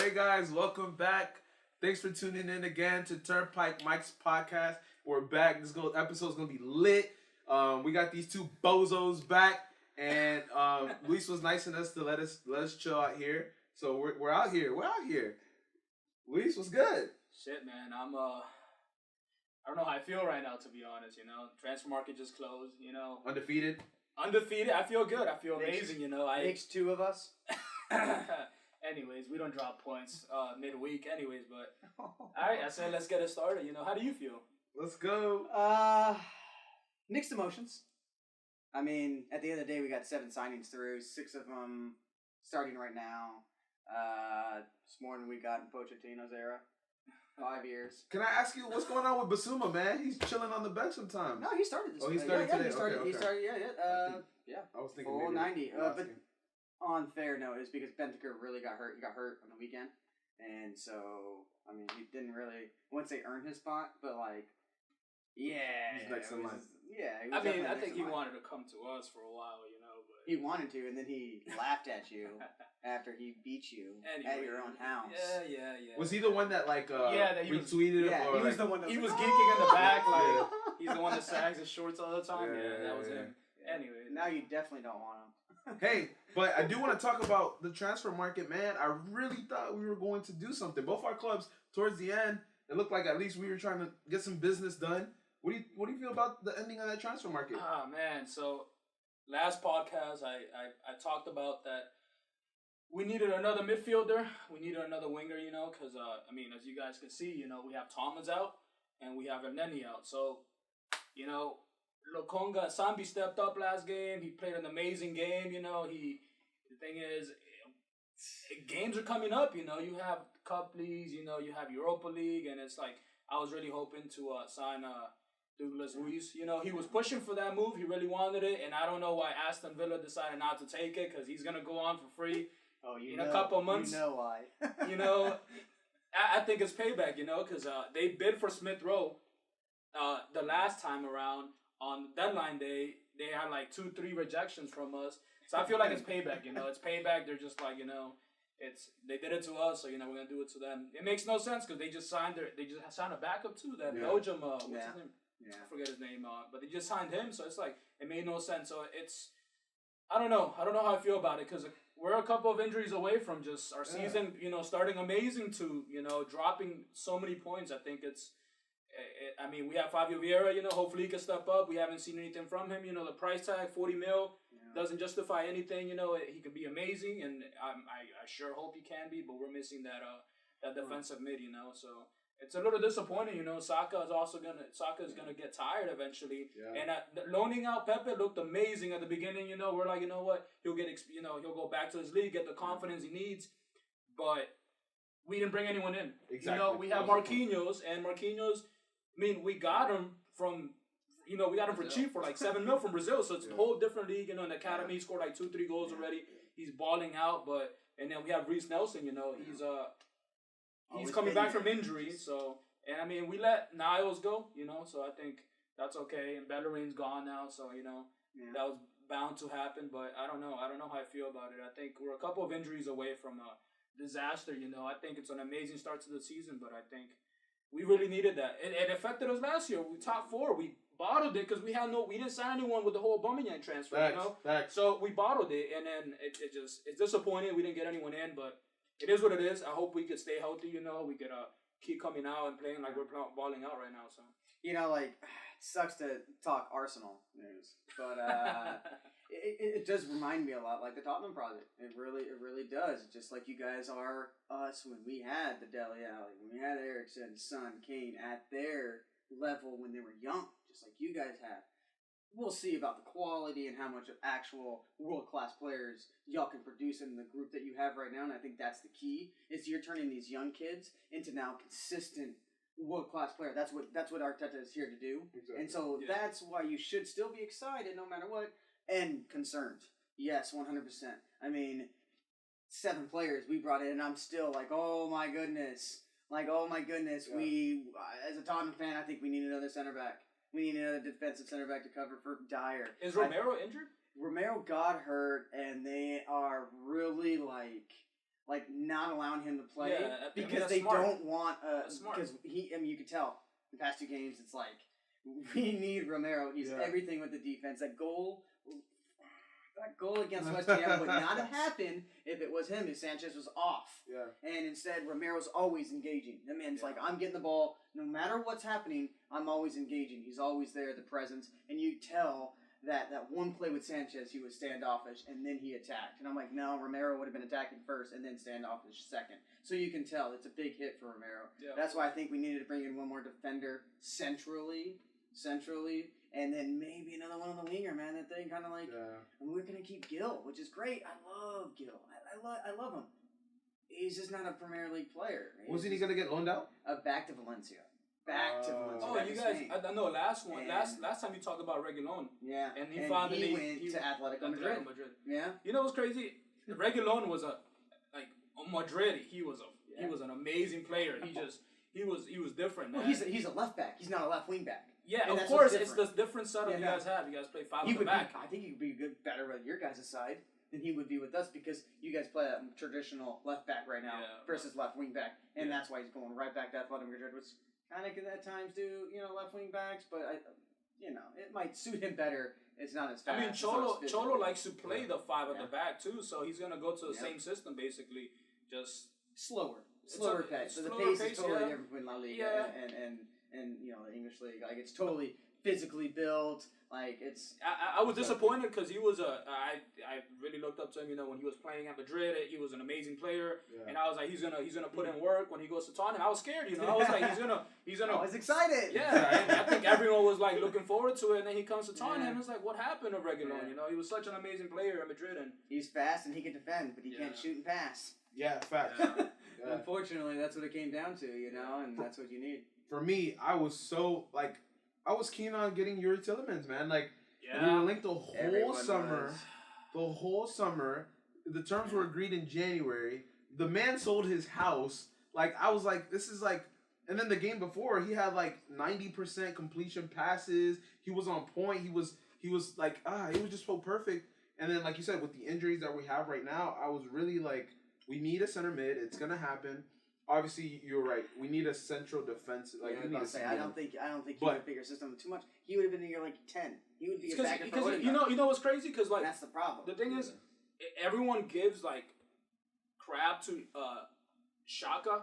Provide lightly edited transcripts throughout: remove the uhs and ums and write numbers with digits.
Hey guys, welcome back. Thanks for tuning in again to Turnpike Mike's podcast. We're back. Episode's gonna be lit. We got these two bozos back, and Luis was nice enough to let us chill out here. So we're out here. We're out here. Luis, what's good? Shit, man. I don't know how I feel right now, to be honest. Transfer market just closed. Undefeated. I feel good. I feel amazing. Makes two of us. Anyways, we don't drop points midweek. Anyways, but all right. I said let's get it started. How do you feel? Let's go. Mixed emotions. I mean, at the end of the day, we got 7 signings through. 6 of them starting right now. This morning we got in Pochettino's era. 5 years. Can I ask you what's going on with Basuma, man? He's chilling on the bench sometimes. No, he started this. Oh, he started today. He started. Okay. He started. Yeah. I was thinking full maybe 90. But on fair note, is because Bentaker really got hurt. He got hurt on the weekend, and so I mean, he didn't really. Once they earned his spot, but yeah, he's next in line. Yeah, I think he wanted to come to us for a while, but he wanted to, and then he laughed at you after he beat you at your own house. Yeah. Was he the one that that he retweeted it? Yeah, or he was the one that he was like, geeking in the back, he's the one that sags his shorts all the time. Yeah, that was him. Anyway, now you definitely don't want him. Hey, but I do want to talk about the transfer market, man. I really thought we were going to do something. Both our clubs, towards the end, it looked like at least we were trying to get some business done. What do you feel about the ending of that transfer market? Man. So last podcast, I talked about that we needed another midfielder. We needed another winger, because, as you guys can see, we have Thomas out and we have Elneny out. So, Lokonga Sambi stepped up last game. He played an amazing game. The thing is, games are coming up. You have Cup leagues. You have Europa League, and it's like I was really hoping to sign Douglas Luiz. He was pushing for that move. He really wanted it, and I don't know why Aston Villa decided not to take it because he's gonna go on for free. Oh, in a couple of months. You know why? I think it's payback. Because they bid for Smith Rowe the last time around. On deadline day, they had 2-3 rejections from us. So I feel like it's payback, It's payback. They're just they did it to us, so we're gonna do it to them. It makes no sense because they just signed a backup too. That Belgium, what's his name? Yeah. I forget his name. But they just signed him, so it's it made no sense. So I don't know. I don't know how I feel about it because we're a couple of injuries away from just our season, starting amazing to dropping so many points. I think we have Fabio Vieira, hopefully he can step up. We haven't seen anything from him. The price tag, 40 mil, doesn't justify anything. He could be amazing, and I sure hope he can be, but we're missing that defensive mid, So it's a little disappointing, Saka is gonna get tired eventually. Yeah. And loaning out Pepe looked amazing at the beginning, We're like, you know what? He'll get, he'll go back to his league, get the confidence he needs, but we didn't bring anyone in. Exactly. We have Marquinhos, and Marquinhos, we got him from, for cheap for 7 mil from Brazil. So it's a whole different league. In the academy, he scored 2-3 goals already. He's balling out. And then we have Reece Nelson. He's coming back from injury. So we let Niles go. So I think that's okay. And Bellerin's gone now. So that was bound to happen. But I don't know. I don't know how I feel about it. I think we're a couple of injuries away from a disaster. I think it's an amazing start to the season, but I think we really needed that. It affected us last year. We top 4. We bottled it because we didn't sign anyone with the whole Aubameyang transfer. Facts. So we bottled it, and then it's disappointing. We didn't get anyone in, but it is what it is. I hope we could stay healthy. We could keep coming out and playing like we're balling out right now. So it sucks to talk Arsenal news, but it does remind me a lot like the Tottenham project. It really does. Just like you guys are us when we had the Dele Alli, when we had Eriksen, Son, Kane at their level when they were young, just like you guys have. We'll see about the quality and how much of actual world-class players y'all can produce in the group that you have right now, and I think that's the key, is you're turning these young kids into now consistent world-class player. That's what Arteta is here to do. Exactly. And so that's why you should still be excited no matter what, and concerned. Yes, 100%. 7 players we brought in, and I'm still oh my goodness. Yeah. We, as a Tottenham fan, I think we need another center back. We need another defensive center back to cover for Dyer. Is Romero injured? Romero got hurt, and they are really like not allowing him to play because that's they smart. don't want That's smart. because you could tell the past 2 games it's like we need Romero. He's everything with the defense. That goal against West Ham would not have happened if it was him, if Sanchez was off. Yeah. And instead, Romero's always engaging. The man's like, I'm getting the ball. No matter what's happening, I'm always engaging. He's always there, the presence. And you tell that one play with Sanchez, he was standoffish, and then he attacked. And I'm like, no, Romero would have been attacking first and then standoffish second. So you can tell it's a big hit for Romero. Yeah. That's why I think we needed to bring in one more defender centrally, and then maybe another one on the winger, man. That thing kind of like, and we're going to keep Gil, which is great. I love Gil. I love him. He's just not a Premier League player. Wasn't he going to get loaned out? Back to Valencia. Back to Valencia. Oh, you guys, I know last time you talked about Reguilon. Yeah. And he finally went to Atletico Madrid. Yeah. You know what's crazy? Reguilon was Madrid. He was an amazing player. He was different, man. Well, he's a left back. He's not a left wing back. Yeah, and of course, it's the different setup you guys have. You guys play 5 at the back. I think he would be better with your guys' side than he would be with us because you guys play a traditional left back right now versus left wing back, and that's why he's going right back to Atletico Madrid, which kind of can at times do left wing backs, but it might suit him better. It's not as fast. I mean, Cholo likes to play the 5 at the back too, so he's gonna go to the same system basically, just slower pace. So the pace is totally different between La Liga and the English league. Like it's totally physically built. Like it's. I was disappointed because he was I really looked up to him. When he was playing at Madrid, he was an amazing player, and I was like, he's gonna put in work when he goes to Tottenham. I was scared. I was like, he's gonna. I was excited. Yeah, and I think everyone was like looking forward to it, and then he comes to Tottenham. And it's like, what happened to Reguilon? He was such an amazing player at Madrid, and he's fast and he can defend, but he can't shoot and pass. Yeah, facts. Yeah. Unfortunately, that's what it came down to, and that's what you need. For me, I was keen on getting Yuri Tillemans, man. Like, we were linked the whole summer. The whole summer. The terms were agreed in January. The man sold his house. Like, I was like, this is like... And then the game before, he had like 90% completion passes. He was on point. He was like, he was just so perfect. And then, like you said, with the injuries that we have right now, I was really like, we need a center mid. It's going to happen. Obviously, you're right. We need a central defense. Like we need I don't think he would figure system too much. He would have been in year like 10. He would be a back and forth. You know what's crazy? Because like that's the problem. The thing is, everyone gives like crap to Xhaka,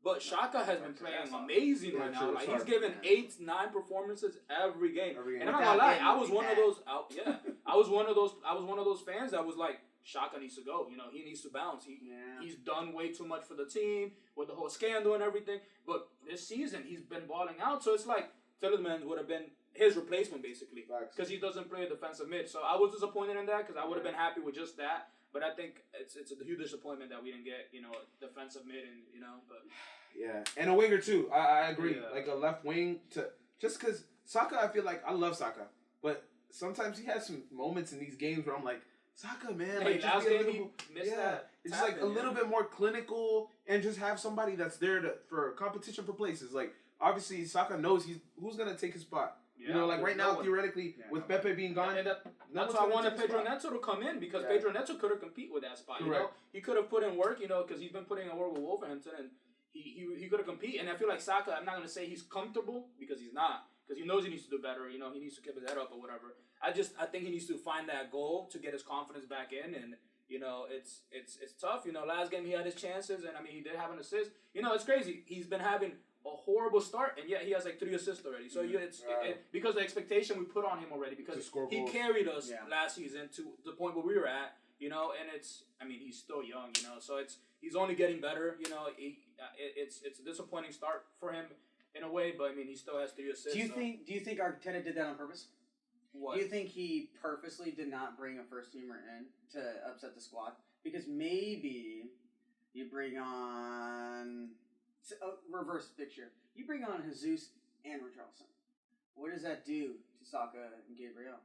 but Xhaka has been playing amazing right now. Like he's given 8-9 performances every game. And I'm not gonna lie, I was one of those. I was one of those fans that was like, Xhaka needs to go. He needs to bounce. He's done way too much for the team with the whole scandal and everything. But this season, he's been balling out. So it's like Tillemans would have been his replacement, basically. Because he doesn't play a defensive mid. So I was disappointed in that because I would have been happy with just that. But I think it's a huge disappointment that we didn't get, a defensive mid but... Yeah, and a winger too. I agree. Yeah. Like a left wing just because Saka, I feel like I love Saka. But sometimes he has some moments in these games where I'm like, Saka, man, like just be a little, it's like a little bit more clinical and just have somebody that's there for competition for places. Like obviously, Saka knows who's gonna take his spot. Yeah, like right now, theoretically, with Pepe being gone, that's why I wanted Pedro Neto to come in because Pedro Neto could have compete with that spot. He could have put in work, because he's been putting in work with Wolverhampton, and he could have competed. And I feel like Saka, I'm not gonna say he's comfortable because he's not, because he knows he needs to do better. He needs to keep his head up or whatever. I think he needs to find that goal to get his confidence back in, and it's tough. Last game he had his chances, and I mean he did have an assist. It's crazy. He's been having a horrible start, and yet he has like 3 assists already. So because the expectation we put on him already, because he carried us last season to the point where we were at. He's still young. So he's only getting better. It's a disappointing start for him in a way, but I mean he still has 3 assists. Do you think Arteta did that on purpose? What? Do you think he purposely did not bring a first-teamer in to upset the squad? Because maybe you bring on a reverse picture. You bring on Jesus and Richarlison. What does that do to Saka and Gabriel?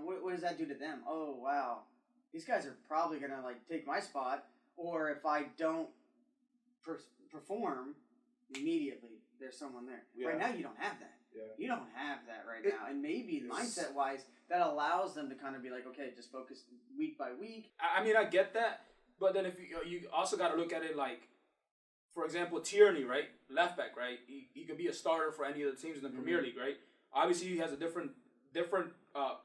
What does that do to them? Oh, wow. These guys are probably going to take my spot, or if I don't perform immediately, there's someone there. Yeah. Right now, you don't have that. Yeah. You don't have that right now. And maybe mindset-wise, that allows them to kind of be like, okay, just focus week by week. I mean, I get that. But then if you also got to look at it like, for example, Tierney, right, left back, right, he could be a starter for any of the teams in the Premier League, right. Obviously, he has a different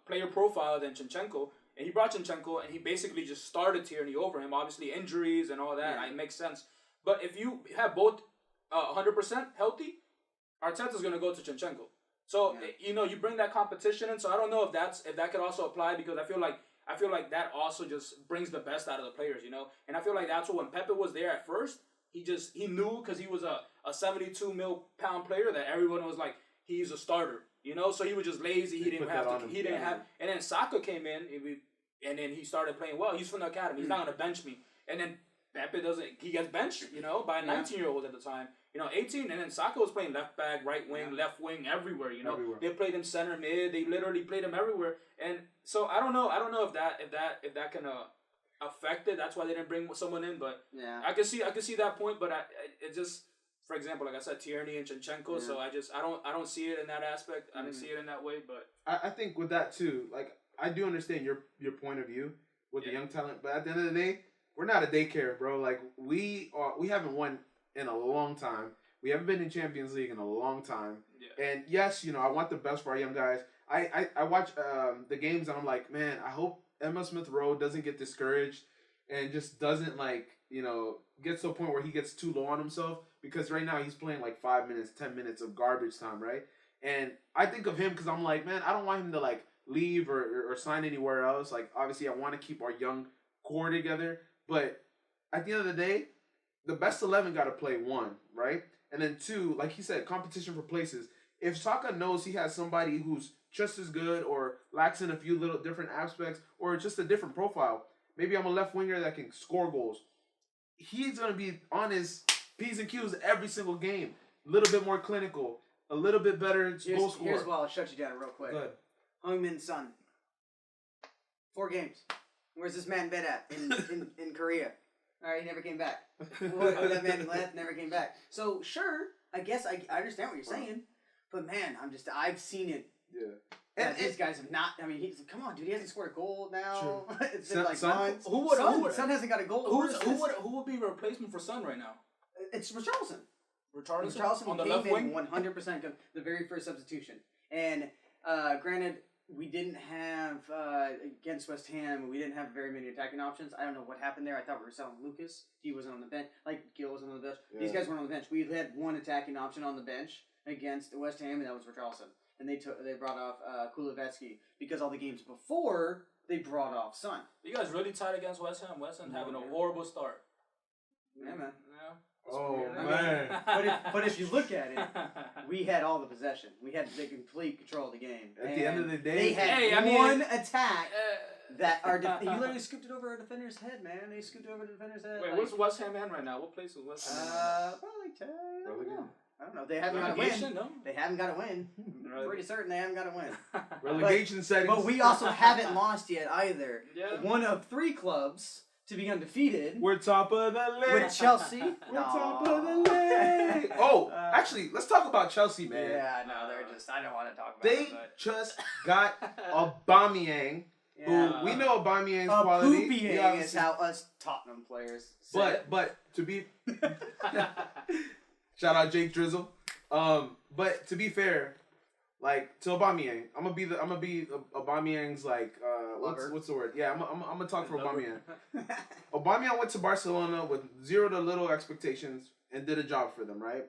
player profile than Zinchenko, and he brought Zinchenko, and he basically just started Tierney over him. Obviously, injuries and all that, it makes sense. But if you have both 100% healthy, Arteta's going to go to Zinchenko. So you bring that competition in. So I don't know if that could also apply, because I feel like that also just brings the best out of the players, And I feel like that's what when Pepe was there at first, he knew, because he was a 72 pound player, that everyone was like, he's a starter, So he was just lazy. He didn't have. And then Saka came in, and then he started playing well. He's from the academy. He's not going to bench me. And then Pepe doesn't. He gets benched, by a 19-year-old at the time. 18, and then Saka was playing left back, right wing, left wing, everywhere. Everywhere. They played him center mid. They literally played him everywhere. And so I don't know if that can affect it. That's why they didn't bring someone in. But I can see that point. But it just, for example, like I said, Tierney and Zinchenko. So I don't see it in that aspect. I didn't see it in that way. But I think with that too, like, I do understand your point of view with the young talent. But at the end of the day, we're not a daycare, bro. Like, we haven't won in a long time. We haven't been in Champions League in a long time. Yeah. And yes, I want the best for our young guys. I watch the games and I'm like, man, I hope Emma Smith Rowe doesn't get discouraged and just doesn't, like, get to a point where he gets too low on himself, because right now he's playing like 5 minutes, 10 minutes of garbage time, right? And I think of him because I'm like, man, I don't want him to, like, leave or sign anywhere else. Like, obviously I want to keep our young core together, but at the end of the day, the best 11 got to play, one, right? And then two, like he said, competition for places. If Saka knows he has somebody who's just as good or lacks in a few little different aspects or just a different profile, maybe I'm a left winger that can score goals. He's going to be on his P's and Q's every single game. A little bit more clinical, a little bit better goal scorer. Here's why I'll shut you down real quick. Good. Heung-min Son. 4 games. Where's this man been at in Korea? All right, he never came back. That man left, never came back. So sure, I guess I understand what you're saying, but man, I've seen it. Yeah. And these guys have not. I mean, come on, dude. He hasn't scored a goal now. Sure. It's been like Son, months. Son hasn't got a goal. Who would be a replacement for Son right now? It's Richarlison. Richarlison on the came left wing, 100% the very first substitution. And granted, we didn't have against West Ham. We didn't have very many attacking options. I don't know what happened there. I thought we were selling Lucas. He wasn't on the bench. Like Gil wasn't on the bench. Yeah. These guys weren't on the bench. We had one attacking option on the bench against West Ham, and that was Richarlison. And they brought off Kulusevski, because all the games before they brought off Son. You guys really tied against West Ham. West Ham having a horrible start. Yeah, man. Yeah. Oh, man. But if you look at it, we had all the possession. We had the complete control of the game. At the end of the day, they had one attack that he literally scooped it over a defender's head, man. They scooped it over the defender's head. Wait, what's West Ham in right now? What place is West Ham in? Probably 10. I don't know. They haven't got to win. No? They haven't got to win. Pretty certain they haven't got to win. Relegation settings. But we also haven't lost yet either. Yeah. One of 3 clubs to be undefeated. We're top of the league. With Chelsea. We're top of the league. Oh, actually, let's talk about Chelsea, man. Yeah, no, they're just, I don't want to talk about they it. They just got Aubameyang, who we know Aubameyang's quality. Poopyang is how us Tottenham players say But to be... Shout out Jake Drizzle. But to be fair, like, to Aubameyang, I'm gonna be Aubameyang's, like, what's the word? Yeah, I'm gonna talk for Aubameyang. Aubameyang went to Barcelona with zero to little expectations and did a job for them, right?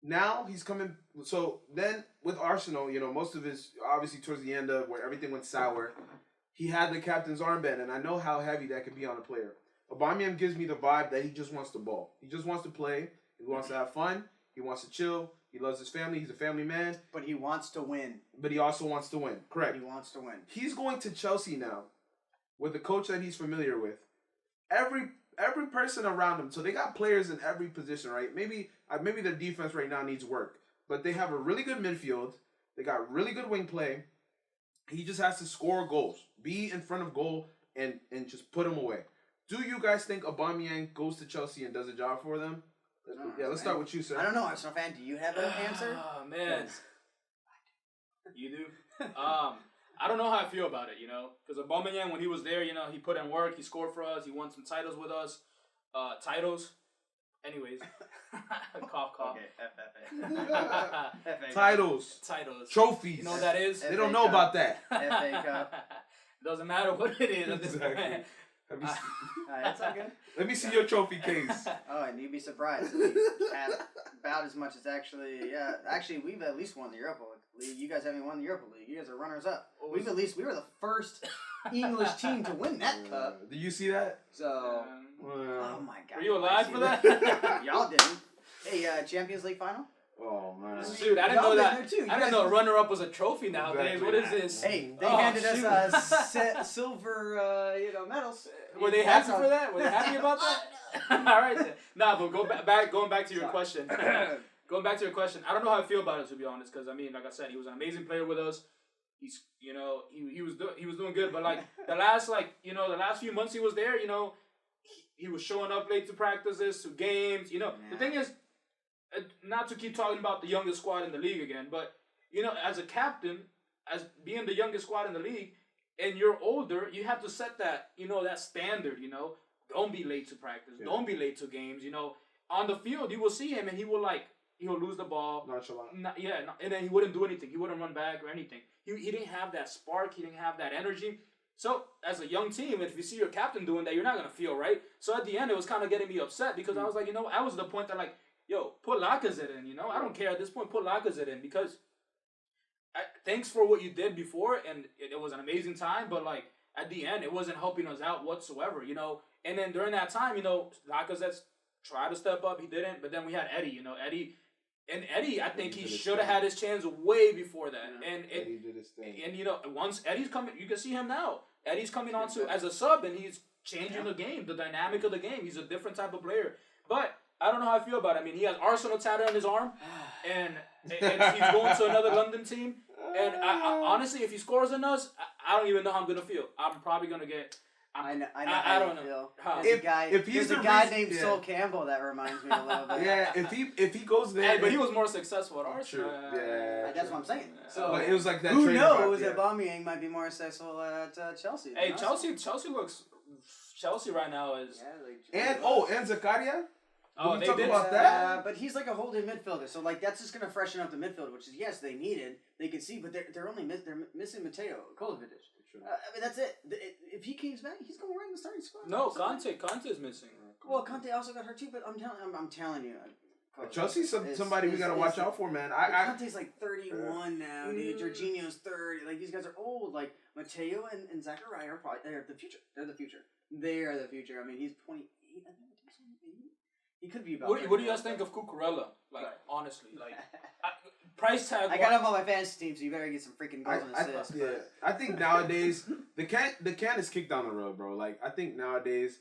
Now he's coming. So then with Arsenal, most of his, obviously towards the end of where everything went sour, he had the captain's armband, and I know how heavy that could be on a player. Aubameyang gives me the vibe that he just wants the ball. He just wants to play. He wants to have fun. He wants to chill. He loves his family. He's a family man. But he wants to win. But he also wants to win. Correct. He wants to win. He's going to Chelsea now with a coach that he's familiar with. Every person around him. So they got players in every position, right? Maybe their defense right now needs work. But they have a really good midfield. They got really good wing play. He just has to score goals. Be in front of goal and just put them away. Do you guys think Aubameyang goes to Chelsea and does a job for them? Yeah, let's start with you, sir. I don't know, Arsenal fan. Do you have an answer? Oh, man. You do? I don't know how I feel about it, because Aubameyang, when he was there, he put in work, he scored for us, he won some titles with us, titles. Anyways, cough. Okay, FA. Titles. Trophies. You know what that is? They don't know about that. FA Cup. Doesn't matter what it is at this point. Exactly. That's not good. Let me see your trophy case. Oh, and you'd be surprised. About as much as actually, actually, we've at least won the Europa League. You guys haven't won the Europa League. You guys are runners up. We were the first English team to win that cup. Did you see that? So, oh my God. Were you alive for that? Y'all didn't. Hey, Champions League final? Oh man. Dude, I didn't know that. I didn't know runner-up was a trophy nowadays. Exactly. What is this? Hey, they handed us silver, medals. Were they happy for that? Were they happy about that? All right then. Nah, but going back to your question. Going back to your question, I don't know how I feel about it, to be honest, because like I said, he was an amazing player with us. He's he was doing good, but like the last few months he was there, he was showing up late to practices, to games. The thing is, not to keep talking about the youngest squad in the league again, but as a captain, as being the youngest squad in the league, and you're older, you have to set that that standard. Don't be late to practice. Yeah. Don't be late to games. On the field, you will see him, and he'll lose the ball. Nonchalant. And then he wouldn't do anything. He wouldn't run back or anything. He didn't have that spark. He didn't have that energy. So, as a young team, if you see your captain doing that, you're not going to feel right. So, at the end, it was kind of getting me upset because I was like, I was the point that, like, yo, put Lacazette in, I don't care at this point, put Lacazette in because thanks for what you did before, and it was an amazing time, but, like, at the end, it wasn't helping us out whatsoever, And then during that time, Lacazette tried to step up, he didn't, but then we had Eddie, Eddie, I think he should have had his chance way before that. Yeah. And Eddie did his thing. And once Eddie's coming, you can see him now. Eddie's coming on to as a sub, and he's changing the game, the dynamic of the game. He's a different type of player. But I don't know how I feel about it. I mean, he has Arsenal tattooed on his arm, and he's going to another London team. And I honestly, if he scores on us, I don't even know how I'm gonna feel. I'm probably gonna get. I know. I don't know. There's a guy named Sol Campbell that reminds me a little bit. Yeah, if he goes there, but he was more successful at Arsenal. That's what I'm saying. So but it was like that. Who knows? That Aubameyang might be more successful at Chelsea. Hey, Chelsea right now is. Yeah, and Zakaria. Oh, we talk about that. But he's like a holding midfielder, so like that's just gonna freshen up the midfield, which is they needed. They can see, but they're missing Mateo Kovacic. I mean, that's it. If he comes back, he's going to run the starting squad. No, Conte's missing. Well, Conte also got hurt too, but I'm telling you. Chelsea's somebody we got to watch out for, man. Conte's like 31 now, dude. Jorginho's 30. Like, these guys are old. Like, Mateo and Zachariah are probably they're the future. They're the future. I mean, he's 28. I think he could be about. What do you guys think of Cucurella? Like, honestly, like price tag. I got him on my fantasy team, so you better get some freaking goals and assists. I think nowadays the can is kicked down the road, bro. Like, I think nowadays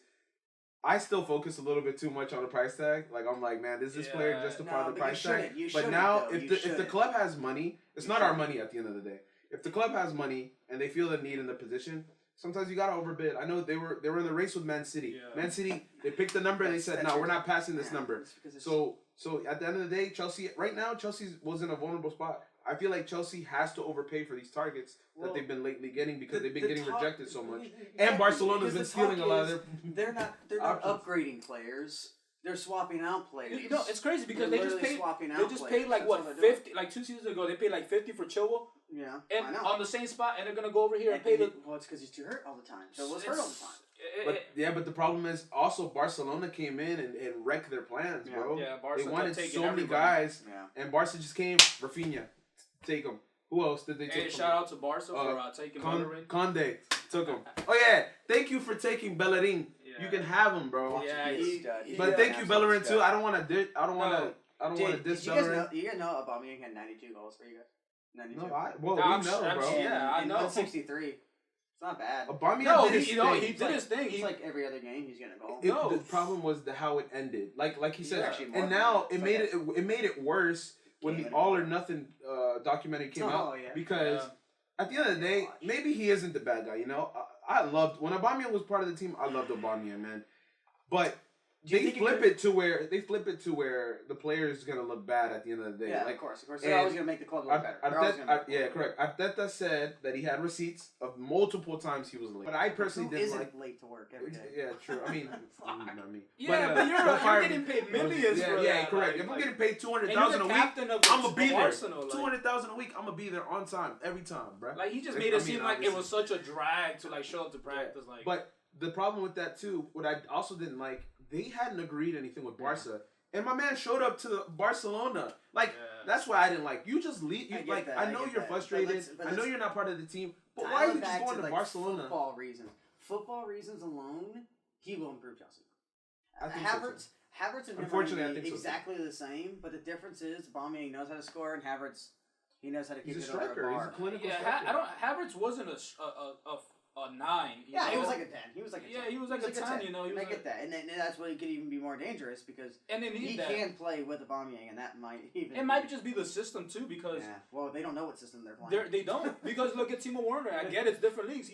I still focus a little bit too much on the price tag. Like, I'm like, man, does this player justify the price tag? But now, if the club has money, it's not our money at the end of the day. If the club has money and they feel the need in the position, sometimes you gotta overbid. I know they were in the race with Man City. Yeah. Man City, they picked the number and they said, no, we're not passing this number. So at the end of the day, Chelsea was in a vulnerable spot. I feel like Chelsea has to overpay for these targets that they've been lately getting because they've been getting rejected so much. And Barcelona's been stealing a lot of their. They're not upgrading players. They're swapping out players. It's crazy because they just paid like what 50 like 2 seasons ago they paid like 50 for Chilwell. Yeah, and on the same spot, and they're gonna go over here and pay the. Well, it's because he's too hurt all the time. So was hurt all the But time. but the problem is also Barcelona came in and wrecked their plans, bro. Yeah, Barca they wanted so many guys, and Barca just came. Rafinha, take him. Who else did they take? Hey, shout out to Barca for taking Bellerin. Conde took him. Oh yeah, thank you for taking Bellerin. Yeah. You can have him, bro. Yeah, but thank you, Bellerin too. I don't want to diss Bellerin. You guys know Aubameyang had 92 goals for you guys. 92. No, we know, bro. Yeah, I know. 63. It's not bad. Aubameyang he did his thing. It's like every other game he's getting a goal. The problem was how it ended. Like he said, and now it made it worse when the All or Nothing documentary came out because at the end of the day, maybe he isn't the bad guy. I loved when Aubameyang was part of the team. I loved Aubameyang, man. But they flip it to where the player is gonna look bad at the end of the day. Yeah, like, of course. They're always gonna make the club look better. Correct. Arteta said that he had receipts of multiple times he was late, but I personally didn't like late to work every day. Yeah, true. I mean, not me. Yeah, but you're getting paid millions for that. Yeah, correct. Like, if I'm getting paid $200,000 a week, I'm gonna be there. Arsenal, like, $200,000 a week, I'm gonna be there on time every time, bro. Like he just made it seem like it was such a drag to like show up to practice, like. But the problem with that too, what I also didn't like, they hadn't agreed anything with Barca, and my man showed up to Barcelona. Like that's why I didn't like. You just leave. I know you're frustrated. I know you're not part of the team. But why are you just going to Barcelona? Football reasons alone, he will improve Chelsea. Havertz and him are exactly the same, but the difference is Aubameyang knows how to score, and Havertz he knows how to keep it under a bar. He's a clinical striker. Havertz wasn't a 9. Yeah, he was like a 10. He was like a 10. You know, I get that, and that's why he could even be more dangerous because he can play with Aubameyang, and that might even. It might just be the system too because. Yeah. Well, they don't know what system they're playing. They don't because look at Timo Werner. I get it's different leagues.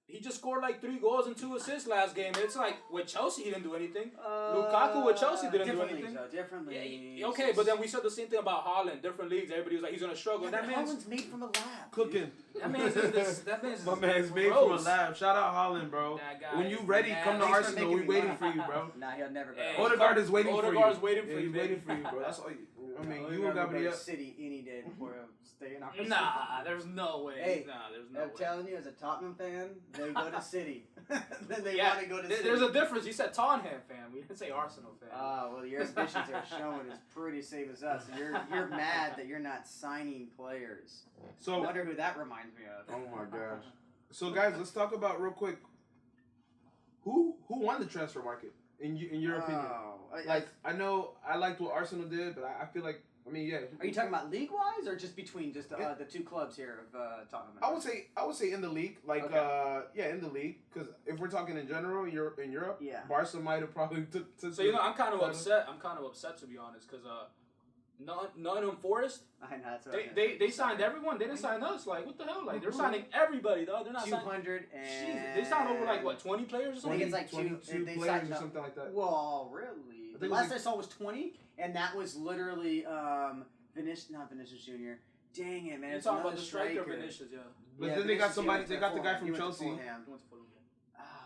He just scored like 3 goals and 2 assists last game. It's like with Chelsea he didn't do anything. Lukaku with Chelsea didn't do anything. Different leagues. Yeah, okay, but then we said the same thing about Haaland. Different leagues. Everybody was like he's gonna struggle. Yeah, Haaland's made from a lab. Cooking. That man's my man's made from a lab. Shout out Haaland, bro. When you ready, come to Arsenal. We waiting for you, bro. Nah, he'll never go. Odegaard is waiting for you. Odegaard's waiting for you. He's waiting for you, bro. That's all you. I mean, you got to go City any day before stay in our City. Nah, there's no way. Hey, there's no way. I'm telling you, as a Tottenham fan, they go to City. Then they want to go to City. There's a difference. You said Tottenham fan. We didn't say Arsenal fan. Well, your ambitions are showing is pretty same as us. You're mad that you're not signing players. So I wonder who that reminds me of. Oh my gosh. So guys, let's talk about real quick. Who won the transfer market in your opinion? I know I liked what Arsenal did, but I feel like Are you talking about league wise or just between just the two clubs here of Tottenham? I would say in the league, in the league, because if we're talking in general, in Europe, Barca might have probably took. So I'm kind of upset. I'm kind of upset to be honest, because Nottingham Forest. I know that's they signed everyone. They didn't sign us. Like what the hell? Like they're signing everybody though. They're not 200 and they signed over 20 players or something. I think it's 22 players or something like that. Well, really, the last I saw was 20, and that was literally not Vinicius Jr. Dang it, man! You're talking about the striker Vinicius, yeah. But then they got somebody. They got the guy from Chelsea.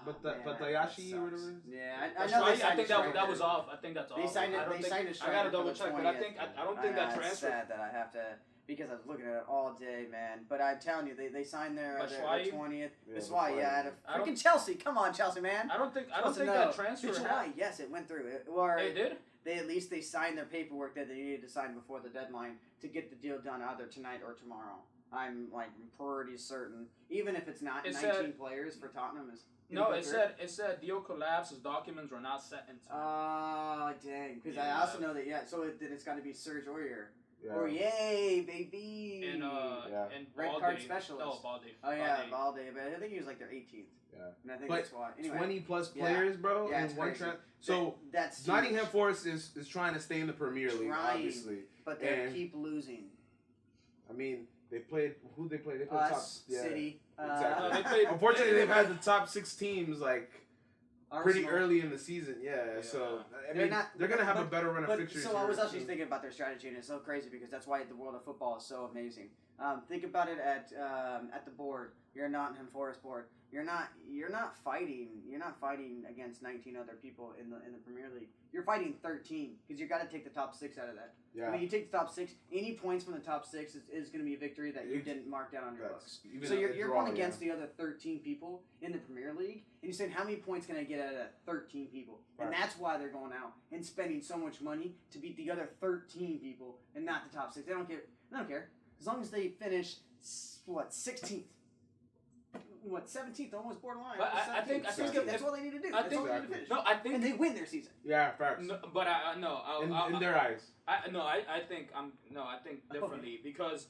But Tayashi or whatever. Yeah, I know. I think that was off. I think that's off. They signed a striker. I gotta double check, but I don't think that transfer. It's sad that I have to, because I was looking at it all day, man. But I'm telling you, they signed their 20th. That's why, out of freaking Chelsea. Come on, Chelsea, man. I don't think that transfer. Yes, it went through. They did. They signed their paperwork that they needed to sign before the deadline to get the deal done either tonight or tomorrow. I'm pretty certain, even if it's not 19 players for Tottenham is. No, it said deal collapse. His documents were not set in time. Oh, dang. Because I also know that, so then it's got to be Serge Aurier. Yeah. Aurier, baby. And red Balde. card specialist. No, Balde. Oh, yeah, Balde. But I think he was their 18th. Yeah. And I think that's why. Anyway. 20 plus players, bro. Yeah, it's one crazy. So that's Nottingham Forest is trying to stay in the Premier League, obviously. But they keep losing. I mean, they played. Who they played? They played Us, City. Exactly. Unfortunately, they've had the top 6 teams pretty early in the season. Yeah. So they're gonna have a better run of fixtures. So I was actually thinking about their strategy, and it's so crazy because that's why the world of football is so amazing. Think about it at the board. You're a Nottingham Forest board. You're not fighting against 19 other people in the Premier League. You're fighting 13 because you got to take the top 6 out of that. Yeah. When you take the top 6, any points from the top 6 is going to be a victory that you didn't mark down on your books. So you're going against the other 13 people in the Premier League, and you're saying how many points can I get out of that 13 people? Right. And that's why they're going out and spending so much money to beat the other 13 people and not the top 6. They don't care. As long as they finish 16th. 17th, almost borderline. But I think that's all they need to do. That's all they need to finish. No, I think, and they win their season. Yeah, facts. No, but in their eyes. I think differently because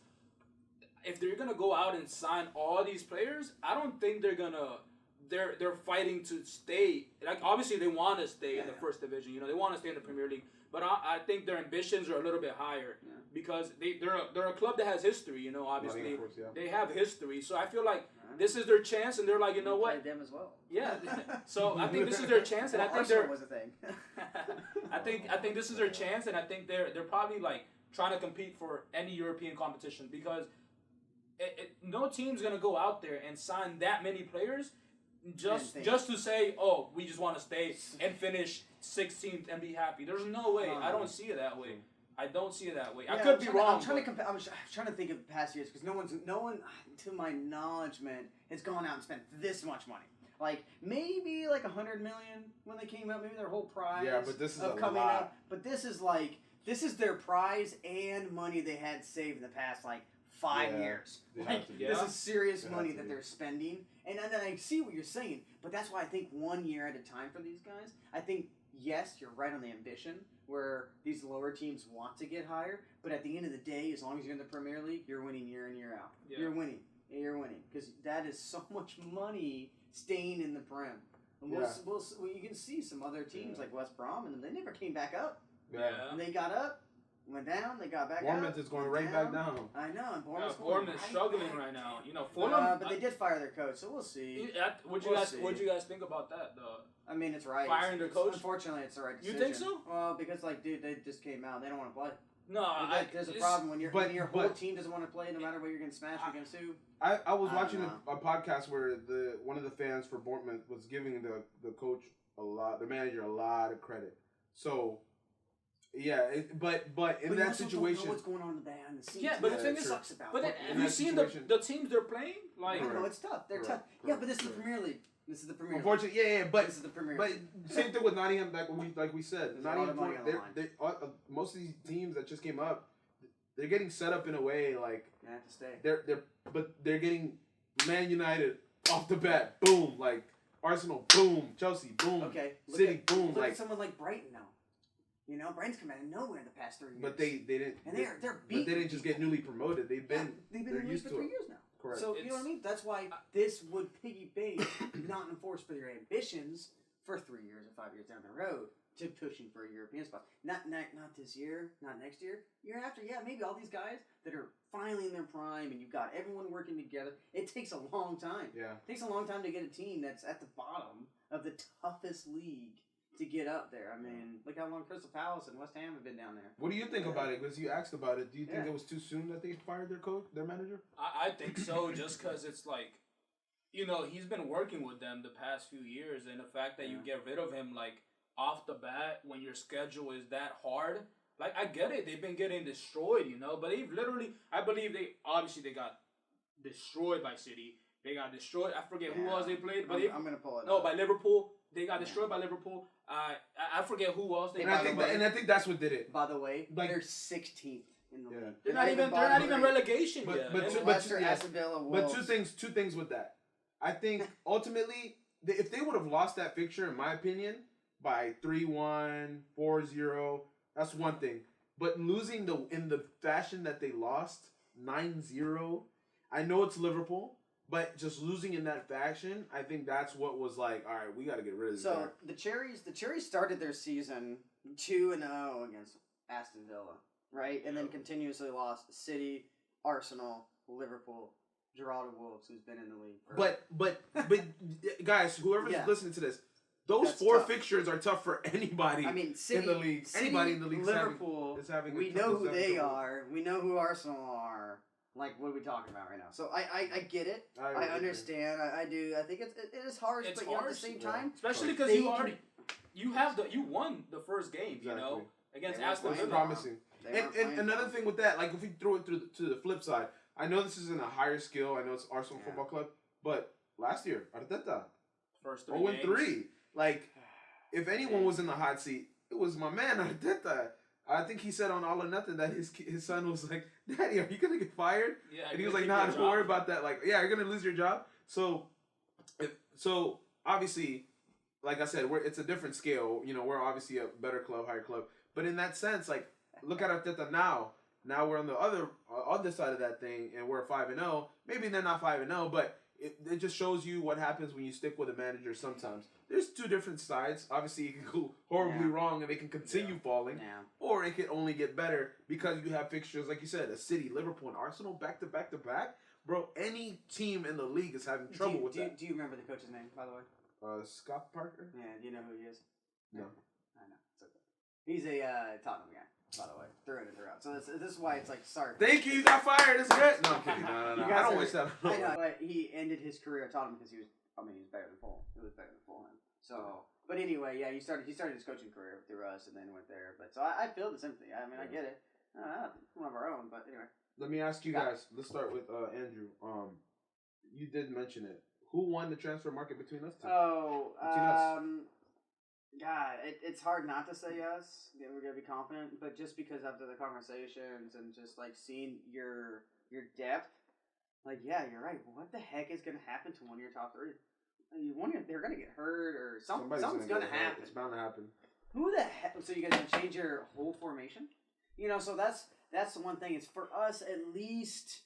if they're gonna go out and sign all these players, I don't think they're gonna. They're fighting to stay. Obviously they want to stay in the first division. They want to stay in the Premier League. But I think their ambitions are a little bit higher because they're a club that has history. Obviously they have history. So I feel like this is their chance, and they're like, you know We what? played them as well. Yeah. So I think this is their chance, and I think Arsenal they're. was a thing. I think this is their chance, and I think they're probably like trying to compete for any European competition because no team's gonna go out there and sign that many players just to say, oh, we just want to stay and finish 16th and be happy. There's no way. I don't see it that way. I don't see it that way. Yeah, I could be wrong. I'm trying to compare. I was trying to think of the past years because no one, to my knowledge, has gone out and spent this much money. Like maybe like $100 million when they came out. Maybe their whole prize. Yeah, but this is of a coming lot. out. But this is their prize and money they had saved in the past like 5 years. Like this is serious money that they're spending. And then I see what you're saying, but that's why I think 1 year at a time for these guys. I think yes, you're right on the ambition where these lower teams want to get higher, but at the end of the day, as long as you're in the Premier League, you're winning year in year out. Yeah. You're winning because that is so much money staying in the Prem. And you can see some other teams like West Brom, and they never came back up. Yeah. And they got up. Went down, they got back Bournemouth up. is going right back down. I know, and Bournemouth's struggling right now. You know, Fulham. But they did fire their coach, so we'll see. What'd you guys think about that, though? I mean, it's right. Firing their coach? Unfortunately, it's the right decision. You think so? Well, because, dude, they just came out. They don't want to play. No, there's a problem when your whole team doesn't want to play, no matter what you're going to smash, you're going to sue. I was watching a podcast where one of the fans for Bournemouth was giving the coach the manager a lot of credit. So... Yeah, but in that situation, don't know what's going on behind the scenes. Yeah, but the thing is, have you seen the teams they're playing? Like, I know it's tough. They're tough. Yeah, but this is the Premier League. This is the Premier League. Unfortunately, but this is the Premier League. But same thing with Nottingham, like we said, Nottingham. Most of these teams that just came up, they're getting set up in a way like they have to stay. They're getting Man United off the bat, boom, like Arsenal, boom, Chelsea, boom, City, boom, look at someone like Brighton now. You know, Brighton's come out of nowhere the past 3 years. But they didn't. And they're beating. But they didn't just get newly promoted. They've been in the league for 3 years now. Correct. So you know what I mean? That's why this would piggyback not enforce for their ambitions for 3 years or 5 years down the road to pushing for a European spot. Not this year, not next year. Year after, yeah, maybe all these guys that are finally in their prime and you've got everyone working together. It takes a long time. Yeah. It takes a long time to get a team that's at the bottom of the toughest league to get up there. I mean, look how long Crystal Palace and West Ham have been down there. What do you think about it? Because you asked about it. Do you think it was too soon that they fired their manager? I think so, just because it's like, you know, he's been working with them the past few years, and the fact that you get rid of him, like, off the bat when your schedule is that hard, like, I get it. They've been getting destroyed, you know, but they've literally, I believe they got destroyed by City. They got destroyed. I forget who else they played, but I'm going to pull it up. No, by Liverpool. They got destroyed by Liverpool. I forget who else they. I think that's what did it. By the way, they're 16th in the league. They're not even relegation yet. But two things with that. I think ultimately, if they would have lost that fixture, in my opinion, by 3-1, 4-0, that's one thing. But losing in the fashion that they lost, 9-0, I know it's Liverpool. But just losing in that fashion, I think that's what was like, all right, we got to get rid of this guy. So the Cherries started their season 2-0 against Aston Villa, right? And then continuously lost City, Arsenal, Liverpool, Geraldo Wolves, who's been in the league. But guys, whoever's listening to this, those four fixtures are tough for anybody. I mean, City, in the league. Anybody in the league Liverpool, is having we know who they are. We know who Arsenal are. Like, what are we talking about right now? So I get it. I understand. I do. I think it is harsh, but at the same time, especially because you won the first game, you know, against Aston Villa. Promising. And another thing with that, like if we throw it to the flip side, I know this isn't a higher skill. I know it's Arsenal Football Club, but last year Arteta, first 3 games. 0-3. Like, if anyone was in the hot seat, it was my man Arteta. I think he said on All or Nothing that his son was like, "Daddy, are you gonna get fired?" Yeah, and he was like, "Nah, don't worry about that. Like, yeah, you're gonna lose your job." So obviously, like I said, it's a different scale. You know, we're obviously a better club, higher club. But in that sense, like, look at Arteta now. Now we're on the other side of that thing, and we're 5-0. Maybe they're not 5-0, but it just shows you what happens when you stick with a manager sometimes. There's two different sides. Obviously, it can go horribly wrong and they can continue falling. Yeah. Or it can only get better because you have fixtures, like you said, a City, Liverpool, and Arsenal back to back to back. bro, any team in the league is having trouble with that. Do you remember the coach's name, by the way? Scott Parker? Yeah, do you know who he is? No. I know. It's okay. He's a Tottenham guy, by the way, through and throughout. So this is why it's like, sorry. Thank you, you got fired. It's good. No, I'm kidding. No. I don't wish that. I know, but he ended his career at Tottenham because he was better than Fulham. He was better than Fulham. So, but anyway, yeah, he started his coaching career through us and then went there. But so I feel the sympathy. I mean, I get it. One of our own, but anyway. Let me ask you guys. Let's start with Andrew. You did mention it. Who won the transfer market between us two? Oh, between us. God, it's hard not to say yes. We're gonna be confident, but just because after the conversations and just like seeing your depth, like yeah, you're right. What the heck is gonna happen to one of your top three? They're gonna get hurt or something's gonna happen. It's bound to happen. Who the heck? So you guys gonna change your whole formation? So that's the one thing. It's for us at least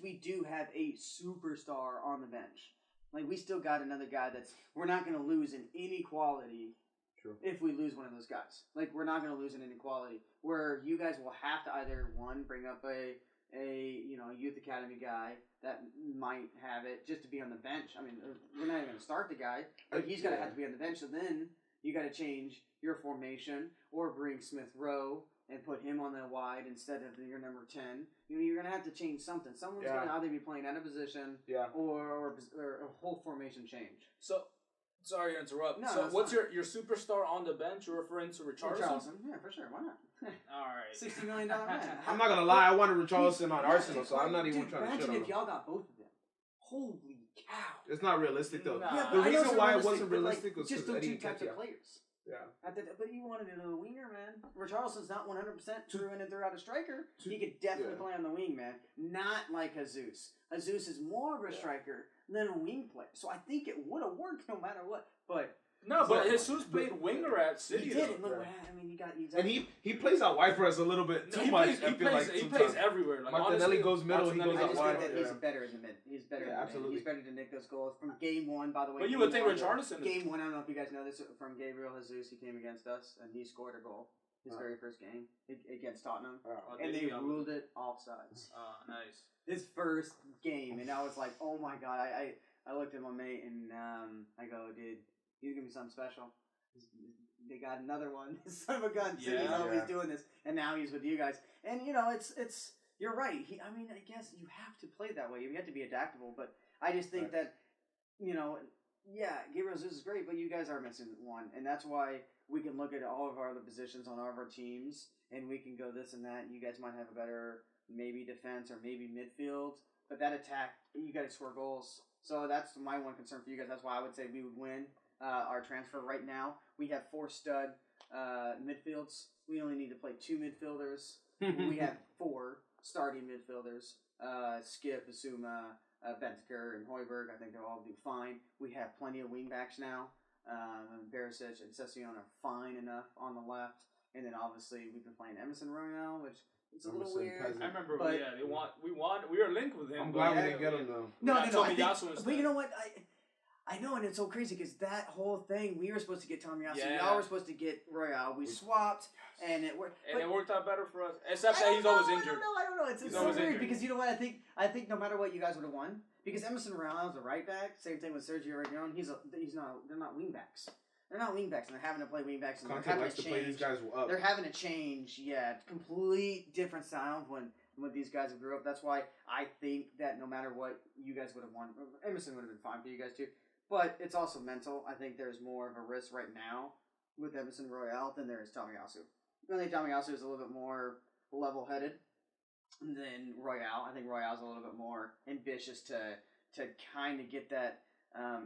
we do have a superstar on the bench. Like we still got another guy we're not gonna lose in any quality. True. If we lose one of those guys, like we're not gonna lose in any quality. Where you guys will have to either bring up a youth academy guy that might have it just to be on the bench. I mean, we're not even gonna start the guy, but he's gonna have to be on the bench. So then you got to change your formation or bring Smith Rowe and put him on the wide instead of your number 10. You're going to have to change something. Someone's going to either be playing out of position or a whole formation change. So, sorry to interrupt. No, so, what's your superstar on the bench? You're referring to Richarlison? Yeah, for sure. Why not? All right. $60 million man. I'm not going to lie. I wanted Richarlison on Arsenal, so I'm not even trying to shit on imagine him. if y'all got both of them. Holy cow. It's not realistic, though. Nah. Yeah, The reason why it wasn't realistic was just because those Eddie two types Nketiah. of players. Yeah. But you wanted it on a winger, man. Richarlison's not 100% through and throughout a striker. He could definitely play on the wing, man. Not like Jesus. Jesus is more of a striker than a wing player. So I think it would have worked no matter what. But no, but Jesus played winger at City. He did. And look what happened. I mean, and he plays out wide for us a little bit too much. He plays everywhere. Like, Martinelli goes middle. He goes out wide. He's better in the mid. He's better. Yeah, absolutely. He's better to nick those goals from game one. By the way, but you would think Richarlison. Game one. I don't know if you guys know this from Gabriel Jesus. He came against us and he scored a goal. His very first game against Tottenham, and they ruled it offsides. Oh, nice. His first game, and I was like, "Oh my god!" I looked at my mate and I go, "Dude, he's gonna be something special." They got another one. Son of a gun. City's always doing this, and now he's with you guys. And it's you're right. I guess you have to play that way. You have to be adaptable. But I just think that Gabriel Jesus is great, but you guys are missing one, and that's why we can look at all of our other positions on all of our teams, and we can go this and that. You guys might have a better maybe defense or maybe midfield, but that attack, you got to score goals. So that's my one concern for you guys. That's why I would say we would win our transfer right now. We have 4 stud midfields. We only need to play 2 midfielders. We have 4 starting midfielders. Skip, Asuma, Bentker, and Hoiberg. I think they'll all do fine. We have plenty of wingbacks now. Barisic and Session are fine enough on the left. And then obviously we've been playing Emerson Royale, which it's a little weird. I remember, we were linked with him. I'm glad we didn't get him though. No. But you know what? I know, and it's so crazy because that whole thing, we were supposed to get Tomiyasu. Yeah. Y'all were supposed to get Royale. We swapped, and it worked. And it worked out better for us, except that he's always injured. I don't know. It's so weird because you know what? I think no matter what, you guys would have won because Emerson Royale is a right back. Same thing with Sergio Reguilon. They're not wing backs. They're not wing backs, and they're having to play wing backs. And Conte they're having likes to to play these guys up. They're having to change. Yeah, complete different style when these guys have grew up. That's why I think that no matter what, you guys would have won. Emerson would have been fine for you guys too. But it's also mental. I think there's more of a risk right now with Emerson Royale than there is Tomiyasu. I think Tomiyasu is a little bit more level-headed than Royale. I think Royale's a little bit more ambitious to kind of get that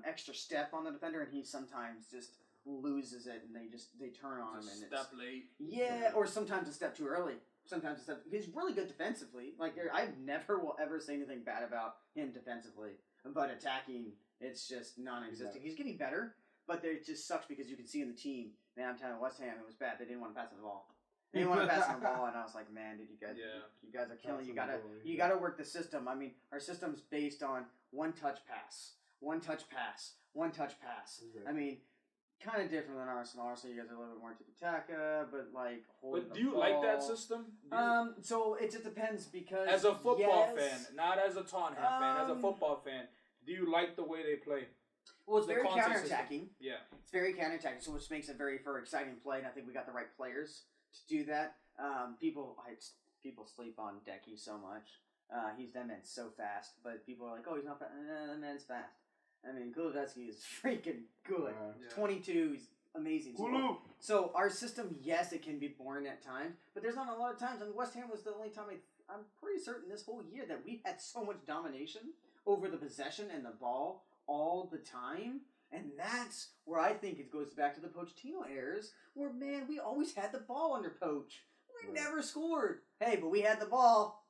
extra step on the defender, and he sometimes just loses it, and they turn on him. And step late. Yeah, or sometimes a step too early. Sometimes a step. He's really good defensively. Like I never will ever say anything bad about him defensively, but attacking. It's just non-existent. He's getting better, but it just sucks because you can see in the team, man, I'm telling you, West Ham, it was bad. They didn't want to pass him the ball. They didn't want to pass him the ball, and I was like, man, dude, you guys are killing. You gotta work the system. I mean, our system's based on one touch pass. Exactly. I mean, kind of different than Arsenal. Arsenal, you guys are a little bit more tiki-taka, but like holding But the do you ball. like that system? So it just depends because As a football yes, fan, not as a Tottenham fan, as a football fan, do you like the way they play? Well, it's The very Conte counterattacking. Yeah. It's very counterattacking, so which makes it very for exciting play, and I think we got the right players to do that. People sleep on Decky so much. That man's so fast, but people are like, "Oh, he's not fast." That man's fast. I mean, Kulusevski is freaking good. Yeah. 22, he's amazing. So our system, yes, it can be boring at times, but there's not a lot of times. I mean, West Ham was the only time I'm pretty certain this whole year that we had so much domination over the possession and the ball all the time. And that's where I think it goes back to the Pochettino errors, where, man, we always had the ball under Poch. We never scored. Hey, but we had the ball.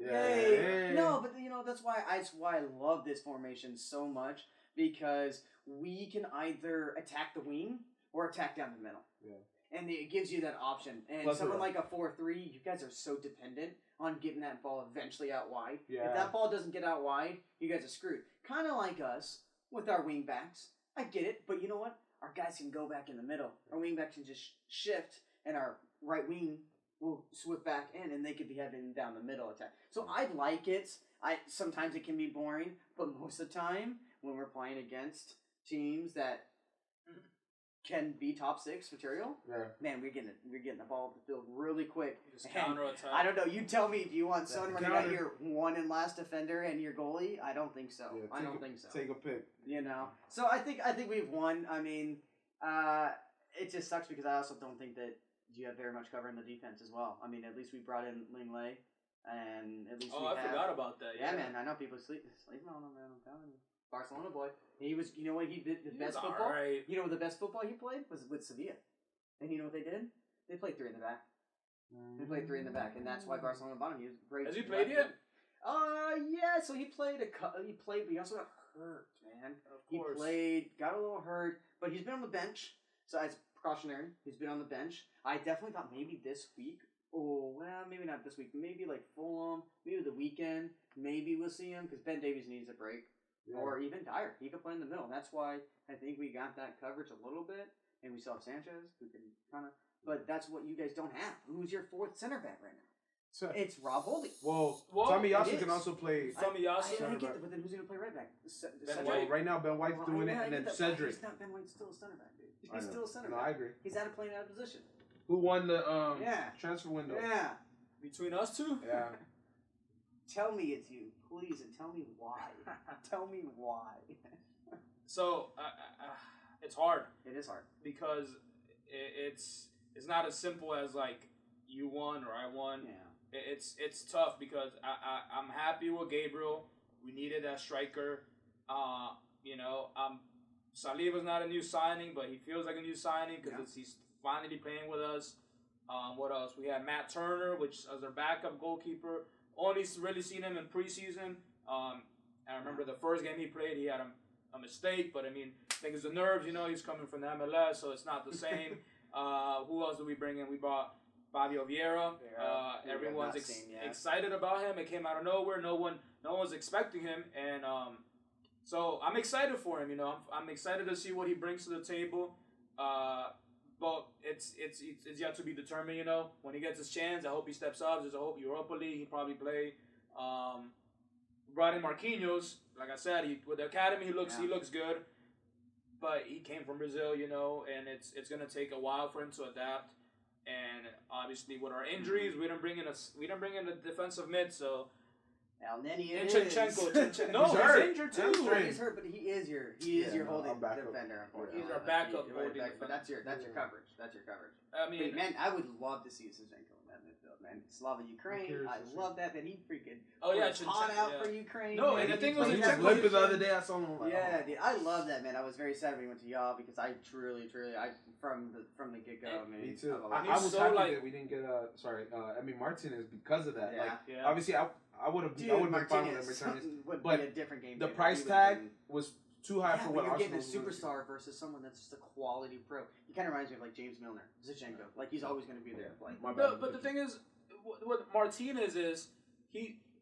Hey. No, but that's why I love this formation so much, because we can either attack the wing or attack down the middle. Yeah. And it gives you that option. And Plus someone like a 4-3, you guys are so dependent on getting that ball eventually out wide. Yeah. If that ball doesn't get out wide, you guys are screwed. Kind of like us with our wing backs. I get it, but you know what? Our guys can go back in the middle. Our wing backs can just shift, and our right wing will swift back in, and they could be heading down the middle attack. So I like it. Sometimes it can be boring, but most of the time when we're playing against teams that can be top 6 material, man, we're getting the ball off the field really quick. Just counter-attack. I don't know. You tell me, do you want Son running counter. out your one and last defender and your goalie? I don't think so. Yeah, I don't think so. Take a pick. So I think we've won. I mean, it just sucks because I also don't think that you have very much cover in the defense as well. I mean, at least we brought in Linglet, and at least I forgot about that. Yeah, man. I know people sleeping on him, man. I'm telling you. Barcelona boy. He was, you know what he did? The best football? Right. You know the best football he played was with Sevilla. And you know what they did? They played 3 in the back. They played 3 in the back, and that's why Barcelona bought him. He was great. Has he played yet? Yeah. So he played but he also got hurt, man. Of course. He played, got a little hurt, but he's been on the bench. So as precautionary, he's been on the bench. I definitely thought maybe this week. Oh, well, maybe not this week. Maybe like Fulham, maybe the weekend. Maybe we'll see him because Ben Davies needs a break. Yeah. Or even Dyer. He could play in the middle. That's why I think we got that coverage a little bit. And we still have Sanchez, who can kind of... But that's what you guys don't have. Who's your 4th center back right now? So, it's Rob Holding. Well, Tommy Yasu can also play. Tommy Yasu. I get it, but then who's going to play right back? Well, right now Ben White's doing it, and then Cedric. He's not Ben White's still a center back, dude. He's still a center back. No, I agree. He's out of playing out of position. Who won the transfer window? Yeah. Between us two? Yeah. Tell me it's you, please, and tell me why. Tell me why. So, it's hard. It is hard. Because it's not as simple as, like, you won or I won. Yeah. It's tough because I'm happy with Gabriel. We needed that striker. Saliba's not a new signing, but he feels like a new signing because he's finally playing with us. What else? We had Matt Turner, which as our backup goalkeeper. Only really seen him in preseason. I remember the first game he played, he had a mistake, but I mean, I think it's the nerves. He's coming from the MLS, so it's not the same. Who else did we bring in? We brought Fabio Vieira. Everyone's excited about him. It came out of nowhere. No one was expecting him, and so I'm excited for him. I'm excited to see what he brings to the table. But it's yet to be determined. When he gets his chance, I hope he steps up. There's a hope Europa League he'll probably play. Brought in Marquinhos. Like I said, with the academy he looks good, but he came from Brazil, and it's gonna take a while for him to adapt. And obviously, with our injuries, we didn't bring in a defensive mid, so. Now then he is. No, he's injured too. He's hurt, but he is your holding defender. He's our backup holding defender. But that's your coverage. That's your coverage. I mean, man, I would love to see Zinchenko in that midfield, man. Slava Ukraine. I love that. That he freaking hot out for Ukraine. No, and the thing was, he was limping the other day. I saw him. Yeah, dude, I love that, man. I was very sad when he went to y'all because I truly, from the get go, man. Me too. I was happy that we didn't get Martinez because of that. Yeah. Obviously, I would have been fine with him returning. But a different game. The price tag was too high for what you're Arsenal getting a superstar versus someone that's just a quality pro. He kind of reminds me of like James Milner, Zinchenko. Like he's always going to be there. Like, but the thing is, what Martinez is,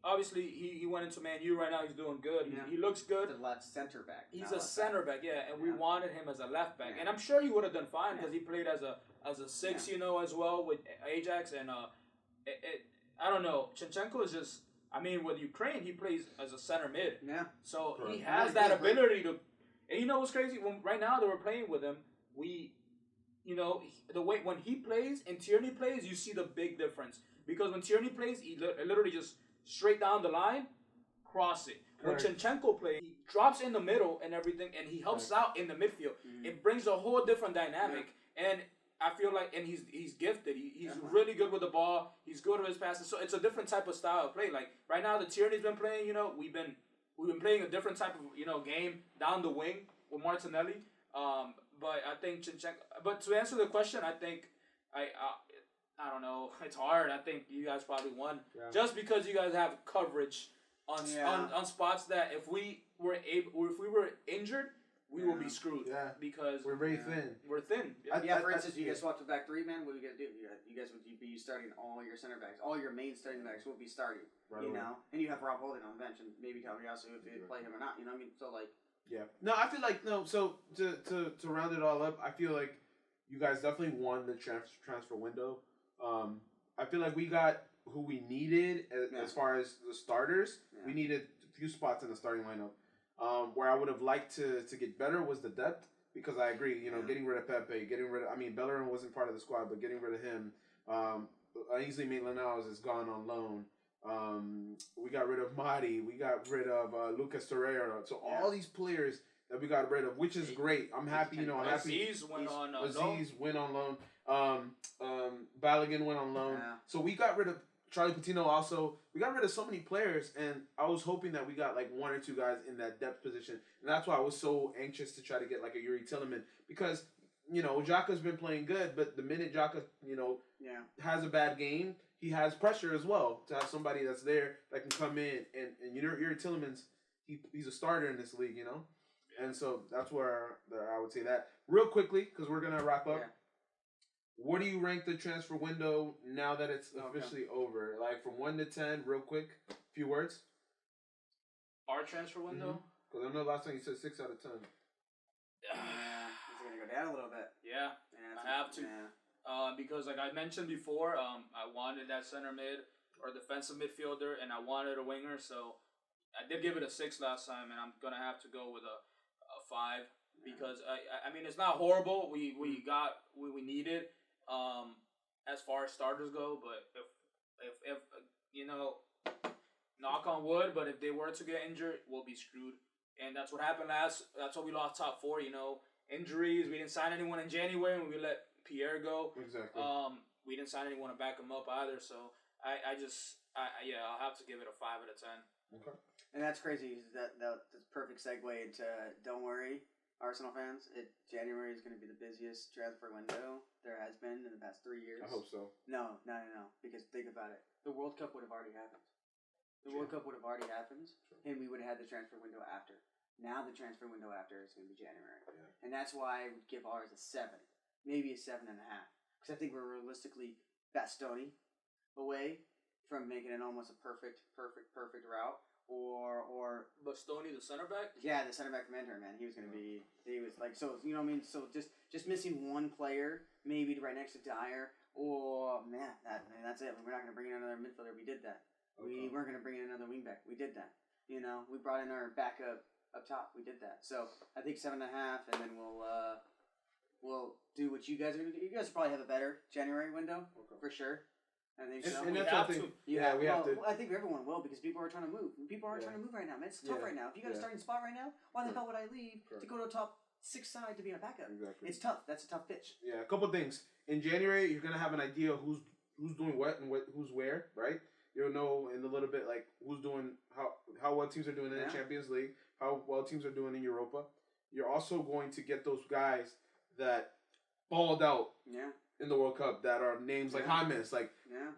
obviously he went into Man U right now. He's doing good. He looks good. The left center back. He's a center back, yeah, and we wanted him as a left back, Yeah. and I'm sure he would have done fine because he played as a six, as well with Ajax, and I don't know. Zinchenko is just, I mean, with Ukraine, he plays as a center mid, so he has that ability to. And you know what's crazy? Right now that we're playing with him, the way when he plays and Tierney plays, you see the big difference because when Tierney plays, he literally just straight down the line, cross it. Correct. When Zinchenko plays, he drops in the middle and everything, and he helps out in the midfield. It brings a whole different dynamic, and I feel like, and he's gifted. He's really good with the ball. He's good with his passes. So it's a different type of style of play. Like right now, the Tierney's been playing. We've been playing a different type of game down the wing with Martinelli. But I think Zinchenko. But to answer the question, I think I don't know. It's hard. I think you guys probably won just because you guys have coverage on spots that if we were injured, we will be screwed. Yeah, because we're very thin. We're thin. For instance, you guys swapped to back three, man. What are you gonna do? You guys would be starting all your center backs. All your main starting backs will be starting. Right away. And you have Rob Holding on the bench, and maybe Calviaso if you play him or not. You know what I mean? So like. Yeah. No, I feel like So to round it all up, I feel like you guys definitely won the transfer window. I feel like we got who we needed as far as the starters. Yeah. We needed a few spots in the starting lineup. Where I would have liked to get better was the depth, because I agree, getting rid of Pepe, Bellerin wasn't part of the squad, but getting rid of him, Ainsley Maitland-Niles is gone on loan. We got rid of Mahdi, we got rid of Lucas Torreira, so all these players that we got rid of, which is great. I'm happy, I'm happy. Aziz went on loan. Balogun went on loan. Yeah. So we got rid of Charlie Patino also. We got rid of so many players, and I was hoping that we got like one or two guys in that depth position. And that's why I was so anxious to try to get like a Yuri Tillman, because, Xhaka's been playing good, but the minute Xhaka, has a bad game, he has pressure as well to have somebody that's there that can come in. And Yuri Tillman's, he's a starter in this league, And so that's where I would say that. Real quickly, because we're going to wrap up. Yeah. What do you rank the transfer window now that it's officially over? Like from 1 to 10, real quick, few words. Our transfer window? Because I know last time you said 6 out of 10. It's going to go down a little bit. Yeah, I have to. Yeah. Because like I mentioned before, I wanted that center mid or defensive midfielder, and I wanted a winger. So I did give it a 6 last time, and I'm going to have to go with a 5. Because, I mean, it's not horrible. We got what we needed. As far as starters go, but if knock on wood, but if they were to get injured, we'll be screwed. And that's what happened that's why we lost top 4, injuries. We didn't sign anyone in January when we let Pierre go. Exactly. We didn't sign anyone to back him up either, so I'll have to give it a 5 out of 10. Okay. And that's crazy. That's a perfect segue into don't worry, Arsenal fans, January is going to be the busiest transfer window there has been in the past 3 years. I hope so. No. Because think about it. The World Cup would have already happened. World Cup would have already happened, and we would have had the transfer window after. Now the transfer window after is going to be January. Yeah. And that's why I would give ours a 7. Maybe a 7.5. Because I think we're realistically Bastoni away from making it almost a perfect route. Or Bastoni, the center back? Yeah, the center back from Inter, man. He was like, so, you know what I mean? So just missing one player, maybe right next to Dyer, or, that's it. We're not going to bring in another midfielder. We did that. Okay. We weren't going to bring in another wingback. We did that. We brought in our backup up top. We did that. So I think 7.5, and then we'll do what you guys are going to do. You guys probably have a better January window, for sure. I think so. And that's something. Yeah, we have to. I think everyone will, because people are trying to move. People aren't trying to move right now, man. It's tough right now. If you got a starting spot right now, why the hell would I leave to go to a top 6 side to be a backup? Exactly. It's tough. That's a tough pitch. Yeah, a couple things. In January, you're gonna have an idea of who's doing what and who's where, right? You'll know in a little bit like who's doing how well teams are doing in the Champions League, how well teams are doing in Europa. You're also going to get those guys that balled out. Yeah. In the World Cup that are names like James,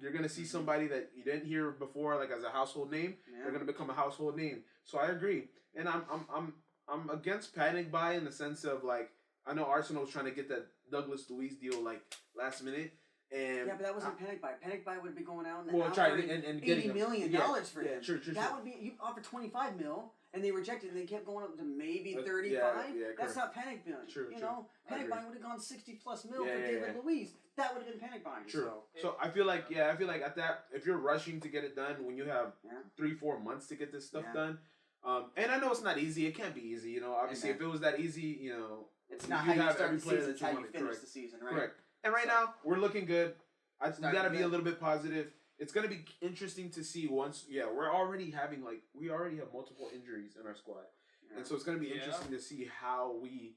you're gonna see somebody that you didn't hear before, like as a household name. They're gonna become a household name. So I agree, and I'm against panic buy in the sense of like I know Arsenal's trying to get that Douglas Luiz deal like last minute. And Yeah, but that wasn't panic buy. Panic buy would be going out and well, try and getting $80 million for him. True. That would be you offered $25 million and they rejected and they kept going up to maybe 35. Yeah, That's not panic buying. True. You know, panic buying would have gone 60+ mil for David Luiz. That would have been panic buying. True. So I feel like at that, if you're rushing to get it done when you have 3-4 months to get this stuff done, and I know it's not easy. It can't be easy. You know, obviously, if it was that easy, you know, it's not how you start the season. It's how you finish the season, right? Correct. And right now, we're looking good. We gotta be a little bit positive. It's gonna be interesting to see once. Yeah, we already have multiple injuries in our squad, and so it's gonna be interesting to see how we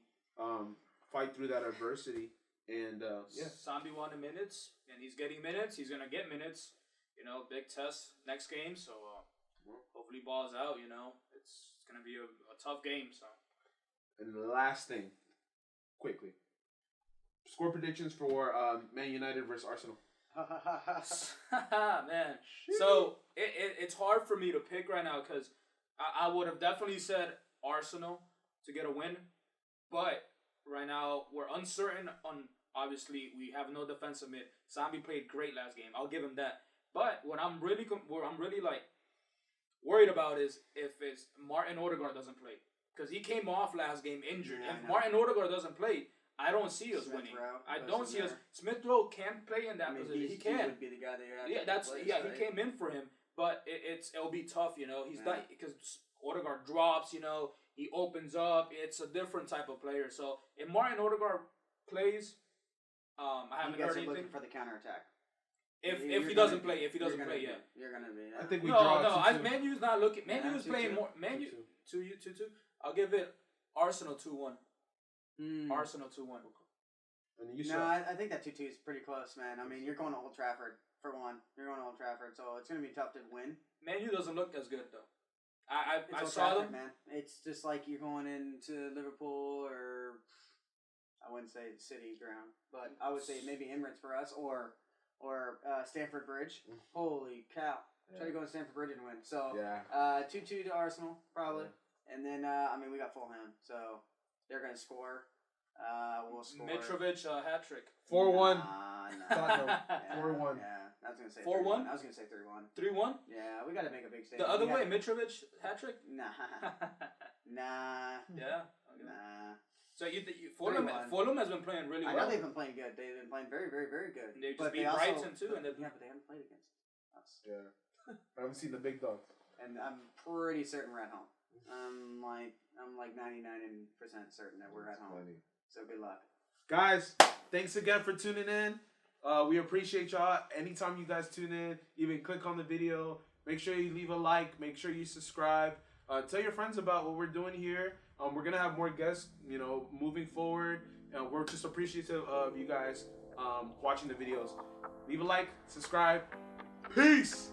fight through that adversity. And Sambi wanted minutes, and he's getting minutes. He's gonna get minutes. You know, big test next game. So hopefully, balls out. You know, it's gonna be a tough game. So. And the last thing, quickly, score predictions for Man United versus Arsenal. Man, so it's hard for me to pick right now because I would have definitely said Arsenal to get a win, but right now we're uncertain on. Obviously, we have no defensive mid. Sambi played great last game. I'll give him that. But what I'm really like worried about is if it's Martin Odegaard doesn't play because he came off last game injured. If Martin Odegaard doesn't play, I don't see us winning. I don't see us. Smith Rowe can't play in that position. He can. He would be the guy that you have he came in for him, but it'll be tough. You know, he's not because Odegaard drops. You know, he opens up. It's a different type of player. So if Martin Odegaard plays, I haven't heard anything. Looking for the counterattack. If he doesn't play, you're gonna be. Yeah. I think we draw. Man U's not looking. Man U's playing more. Man U 2-2. I'll give it Arsenal 2-1. Arsenal 2-1. I think that 2-2 is pretty close, man. I mean, you're going to Old Trafford for one. You're going to Old Trafford, so it's going to be tough to win. Man U doesn't look as good though. I saw them, man. It's just like you're going into Liverpool or I wouldn't say City ground, but I would say maybe Emirates for us or Stamford Bridge. Holy cow! Try to go to Stamford Bridge and win. So 2-2 to Arsenal probably, and then we got Fulham, so they're gonna score. We'll score. Mitrovic hat trick. 4-1. Tottenham. 4-1. Yeah, I was gonna say 4-1. I was gonna say 3-1. 3-1. Yeah, we got to make a big statement. The other way, Mitrovic hat trick. Nah. Yeah. Okay. Nah. So Fulham has been playing really well. I know they've been playing good. They've been playing very, very, very good. They just beat Brighton too, but they haven't played against us. Yeah, I haven't seen the big dogs. And I'm pretty certain we're at home. I'm like 99% certain that we're at home. Funny. So good luck, guys. Thanks again for tuning in. We appreciate y'all. Anytime you guys tune in, even click on the video. Make sure you leave a like. Make sure you subscribe. Tell your friends about what we're doing here. We're gonna have more guests, moving forward. We're just appreciative of you guys watching the videos. Leave a like, subscribe. Peace.